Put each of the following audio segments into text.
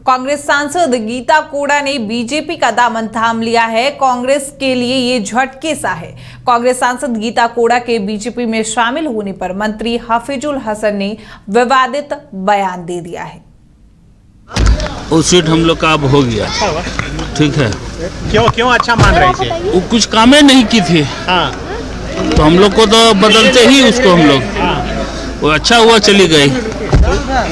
कांग्रेस सांसद गीता कोड़ा ने बीजेपी का दामन थाम लिया है। कांग्रेस के लिए ये झटके सा है। कांग्रेस सांसद गीता कोड़ा के बीजेपी में शामिल होने पर मंत्री हफीजुल हसन ने विवादित बयान दे दिया है। वो सीट हम लोग का अब हो गया, ठीक है। क्यों अच्छा मान रहे थे? वो कुछ कामें नहीं की थी, हाँ। तो हम लोग को तो बदलते ही उसको हम लोग, वो अच्छा हुआ चली गई।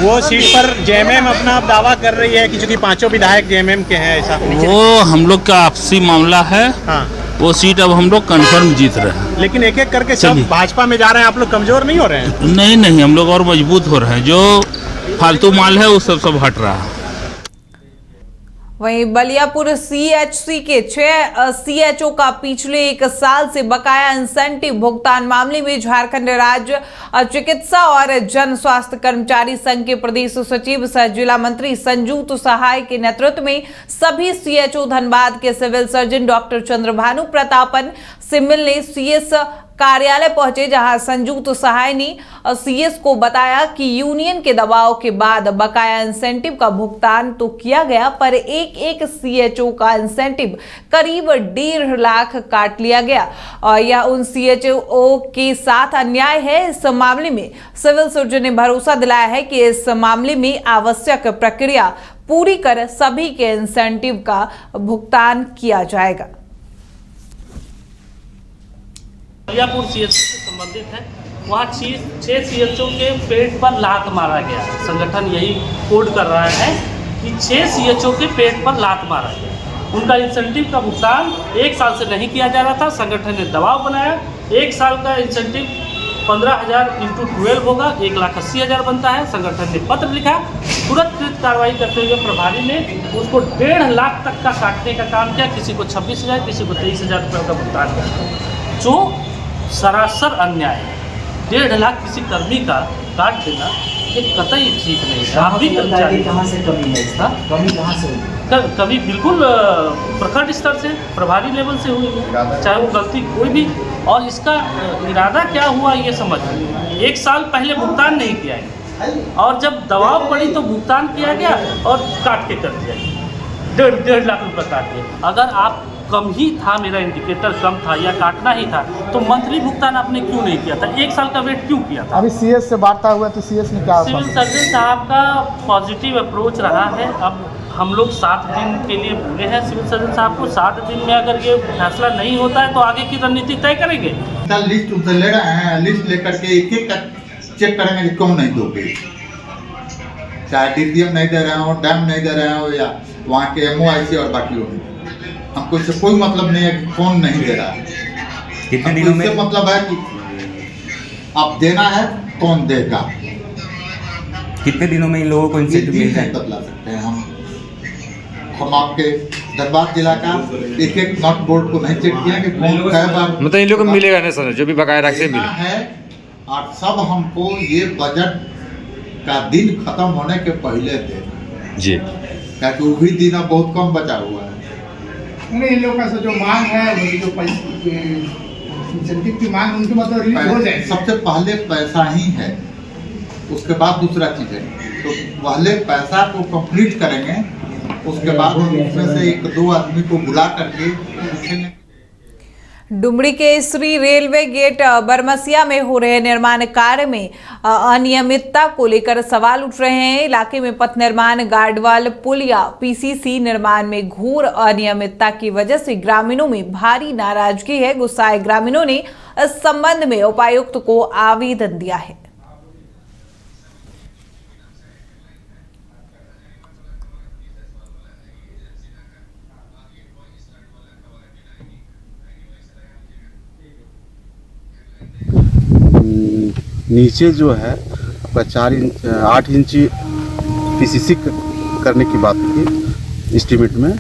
वो सीट पर जेएमएम अपना दावा कर रही है कि चूंकि पांचों विधायक जेएमएम के हैं, ऐसा वो हम लोग का आपसी मामला है। हाँ। वो सीट अब हम लोग कंफर्म जीत रहे हैं, लेकिन एक एक करके सब भाजपा में जा रहे हैं। आप लोग कमजोर नहीं हो रहे हैं? नहीं, हम लोग और मजबूत हो रहे हैं। जो फालतू माल है वो सब हट रहा है। वहीं बलियापुर सीएचसी के 6 सीएचओ का पिछले 1 साल से बकाया इंसेंटिव भुगतान मामले में झारखंड राज्य चिकित्सा और जन स्वास्थ्य कर्मचारी संघ के प्रदेश सचिव सह जिला मंत्री संजू सहाय के नेतृत्व में सभी सीएचओ धनबाद के civil surgeon doctor Chandrabhanu Pratapan से मिलने सीएस कार्यालय पहुंचे, जहां संजूत सहाय ने सीएस को बताया कि यूनियन के दबाव के बाद बकाया इंसेंटिव का भुगतान तो किया गया, पर एक सीएचओ का इंसेंटिव करीब 1.5 लाख काट लिया गया और यह उन सीएचओ के साथ अन्याय है। इस मामले में सिविल सर्जन ने भरोसा दिलाया है कि इस मामले में आवश्यक प्रक्रिया पूरी कर सभी के इंसेंटिव का भुगतान किया जाएगा। बलियापुर सीएचओ से संबंधित है। वहाँ 6 सीएचओ के पेट पर लात मारा गया। संगठन यही कोड कर रहा है कि 6 सीएचओ के पेट पर लात मारा गया। उनका इंसेंटिव का भुगतान 1 साल से नहीं किया जा रहा था। संगठन ने दबाव बनाया। 1 साल का इंसेंटिव 15,000 × 12 होगा, 1,80,000 बनता है। संगठन ने पत्र लिखा, तुरंत कार्रवाई करते हुए प्रभारी ने उसको 1.5 लाख तक का काटने का काम किया। किसी को 26,000, किसी को 23,000 रुपये का भुगतान किया, जो सरासर अन्याय है। 1.5 लाख किसी कर्मी का काट देना ये कतई ठीक नहीं है। आप भी कर्मचारी कहाँ से कमी है इसका? कमी कहाँ से हुई? कभी बिल्कुल प्रखंड स्तर से, प्रभारी लेवल से हुई है, चाहे वो गलती कोई भी। और इसका इरादा क्या हुआ ये समझ नहीं। 1 साल पहले भुगतान नहीं किया है और जब दबाव पड़ी तो भुगतान किया गया और काट के कर दिया। 1.5 लाख रुपये काट दिया। अगर आप कम ही था, मेरा इंडिकेटर कम था या काटना ही था, तो मंथली भुगतान आपने क्यों नहीं किया था? 1 साल का वेट क्यों किया था? अभी सीएस से वार्ता हुआ तो सीएस ने क्या? सिविल सर्जन साहब का पॉजिटिव अप्रोच रहा है। अब हम लोग 7 दिन के लिए बोले हैं सिविल सर्जन साहब को। 7 दिन में अगर ये फैसला नहीं होता है तो आगे की रणनीति तय करेंगे। लिस्ट उधर ले रहे हैं, लिस्ट लेकर के एक का चेक करेंगे कि क्यों नहीं दोगे। चाहे डीडीएम नहीं दे रहे हो, डैम नहीं दे रहे हो, या वहाँ के एमओआईसी और बाकी लोग, हमको इससे कोई मतलब नहीं है कि कौन नहीं दे रहा है। कितने दिनों में मतलब है कि अब देना है, कौन देगा। कितने दिनों में इन लोगों को इंसेंटिव मिल जाए? बतला सकते हैं हम आपके धनबाद जिला का एक नोट बोर्ड को नहीं चेक किया कि कौन कई बार, मतलब इन लोगों को मिलेगा ना सर, जो भी बकाया राशि से मिले है। और सब हमको ये बजट का दिन खत्म होने के पहले दे जी, क्या वो भी दिन अब बहुत कम बचा हुआ है। इन लोगों का जो मांग है, जो इंसेंटिव की मांग, उनके मतलब रिलीज हो जाए। सबसे पहले पैसा ही है, उसके बाद दूसरा चीज है। तो पहले पैसा को कंप्लीट करेंगे, उसके बाद उसमें से 1-2 आदमी को बुला करके पूछेंगे। डुमरी के श्री रेलवे गेट बरमसिया में हो रहे निर्माण कार्य में अनियमितता को लेकर सवाल उठ रहे हैं। इलाके में पथ निर्माण, गार्डवाल, पुल या पीसीसी निर्माण में घोर अनियमितता की वजह से ग्रामीणों में भारी नाराजगी है। गुस्साए ग्रामीणों ने इस संबंध में उपायुक्त को आवेदन दिया है। नीचे जो है 8 इंची पीसीसी करने की बात थी एस्टीमेट में,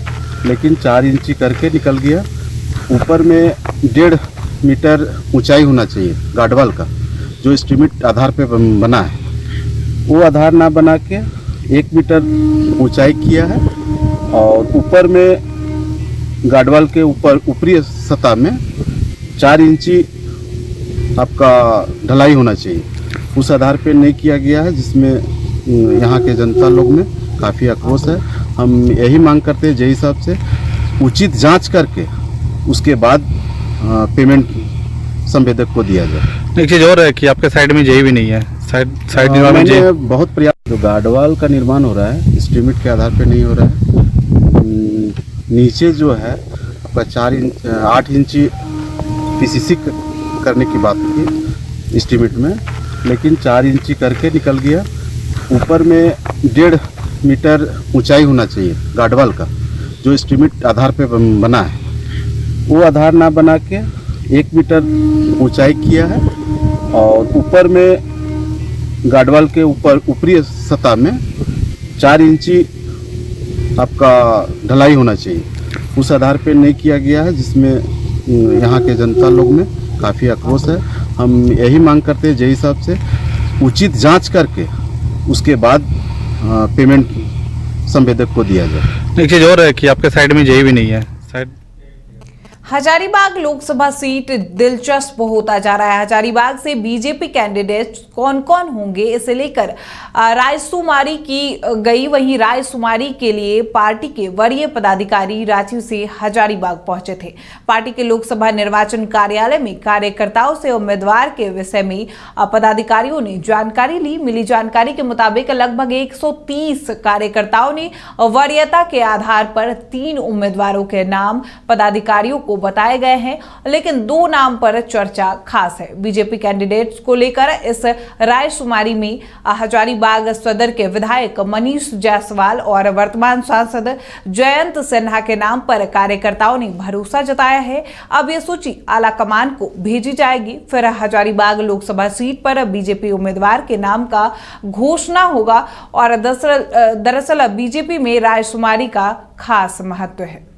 लेकिन 4 इंची करके निकल गया। ऊपर में 1.5 मीटर ऊंचाई होना चाहिए गार्डवाल का, जो एस्टीमेट आधार पे बना है, वो आधार ना बना के 1 मीटर ऊंचाई किया है। और ऊपर में गार्डवाल के ऊपरी सतह में 4 इंची आपका ढलाई होना चाहिए, उस आधार पे नहीं किया गया है, जिसमें यहाँ के जनता लोग में काफ़ी आक्रोश है। हम यही मांग करते हैं जय साहब से, उचित जांच करके उसके बाद पेमेंट संवेदक को दिया जाए। एक चीज़ और है कि आपके साइड में जेई भी नहीं है, साइड निर्माण में मैंने बहुत प्रयास, जो गार्डवाल का निर्माण हो रहा है एस्टीमेट के आधार पे नहीं हो रहा है। नीचे जो है आपका 8 इंची पीसीसी करने की बात थी एस्टीमेट में, लेकिन 4 इंची करके निकल गया। ऊपर में 1.5 मीटर ऊंचाई होना चाहिए गार्डवाल का, जो एस्टीमेट आधार पे बना है वो आधार ना बना के 1 मीटर ऊंचाई किया है। और ऊपर में गार्डवाल के ऊपरी सतह में 4 इंची आपका ढलाई होना चाहिए, उस आधार पे नहीं किया गया है, जिसमें यहाँ के जनता लोग में काफ़ी आक्रोश है। हम यही मांग करते हैं जय साहब से, उचित जांच करके उसके बाद पेमेंट संवेदक को दिया जाए। एक चीज़ और है कि आपके साइड में जेई भी नहीं है। हजारीबाग लोकसभा सीट दिलचस्प होता जा रहा है। हजारीबाग से बीजेपी कैंडिडेट कौन कौन होंगे, इसे लेकर रायशुमारी की गई। वहीं रायशुमारी के लिए पार्टी के वरीय पदाधिकारी रांची से हजारीबाग पहुंचे थे। पार्टी के लोकसभा निर्वाचन कार्यालय में कार्यकर्ताओं से उम्मीदवार के विषय में पदाधिकारियों ने जानकारी ली। मिली जानकारी के मुताबिक लगभग 130 कार्यकर्ताओं ने वरीयता के आधार पर 3 उम्मीदवारों के नाम पदाधिकारियों को बताए गए हैं, लेकिन 2 नाम पर चर्चा खास है। बीजेपी कैंडिडेट्स को लेकर इस रायशुमारी में हजारीबाग सदर के विधायक मनीष जायसवाल और वर्तमान सांसद जयंत सिन्हा के नाम पर कार्यकर्ताओं ने भरोसा जताया है। अब ये सूची आला कमान को भेजी जाएगी, फिर हजारीबाग लोकसभा सीट पर बीजेपी उम्मीदवार के नाम का घोषणा होगा। और दरअसल बीजेपी में रायशुमारी का खास महत्व है।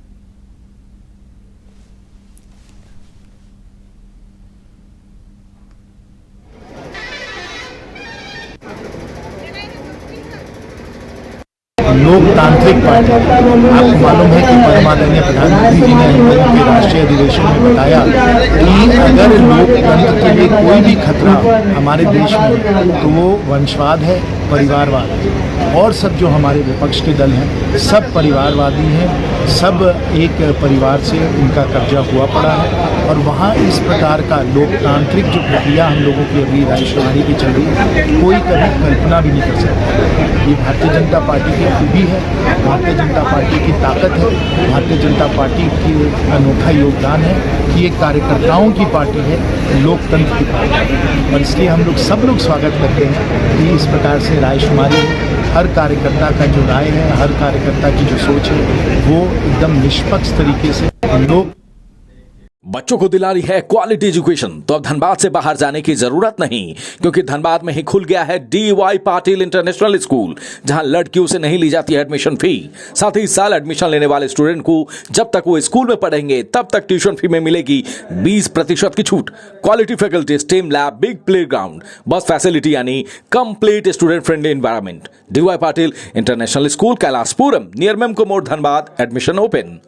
लोकतांत्रिक पार्टी, आपको मालूम है कि परमादरणीय प्रधानमंत्री जी ने लोगों के राष्ट्रीय अधिवेशन में बताया कि अगर लोकतंत्र के लिए कोई भी खतरा हमारे देश में तो वो वंशवाद है, परिवारवाद है। और सब जो हमारे विपक्ष के दल हैं सब परिवारवादी हैं, सब एक परिवार से उनका कब्जा हुआ पड़ा है। और वहाँ इस प्रकार का लोकतांत्रिक जो प्रक्रिया हम लोगों की अभी रायशुमारी की चल रही है, कोई कभी कल्पना भी नहीं कर सकता। ये भारतीय जनता पार्टी की खूबी है, भारतीय जनता पार्टी की ताकत है, भारतीय जनता पार्टी की अनोखा योगदान है कि ये कार्यकर्ताओं की पार्टी है, लोकतंत्र की पार्टी है। और इसलिए हम लोग सब लोग स्वागत करते हैं कि इस प्रकार से रायशुमारी हर कार्यकर्ता का जो राय है, हर कार्यकर्ता की जो सोच है, वो एकदम निष्पक्ष तरीके से लोग बच्चों को दिला रही है क्वालिटी एजुकेशन, तो अब धनबाद से बाहर जाने की जरूरत नहीं, क्योंकि धनबाद में ही खुल गया है DY पाटिल इंटरनेशनल स्कूल, जहां लड़कियों से नहीं ली जाती है एडमिशन फी। साथ ही इस साल एडमिशन लेने वाले स्टूडेंट को जब तक वो स्कूल में पढ़ेंगे तब तक ट्यूशन फी में मिलेगी 20% की छूट। Quality faculty, STEM lab, big play ground, bus facility यानी complete student friendly environment. DY Patil International School, Kailashpuram, near Memco मोड़, धनबाद। Admission open.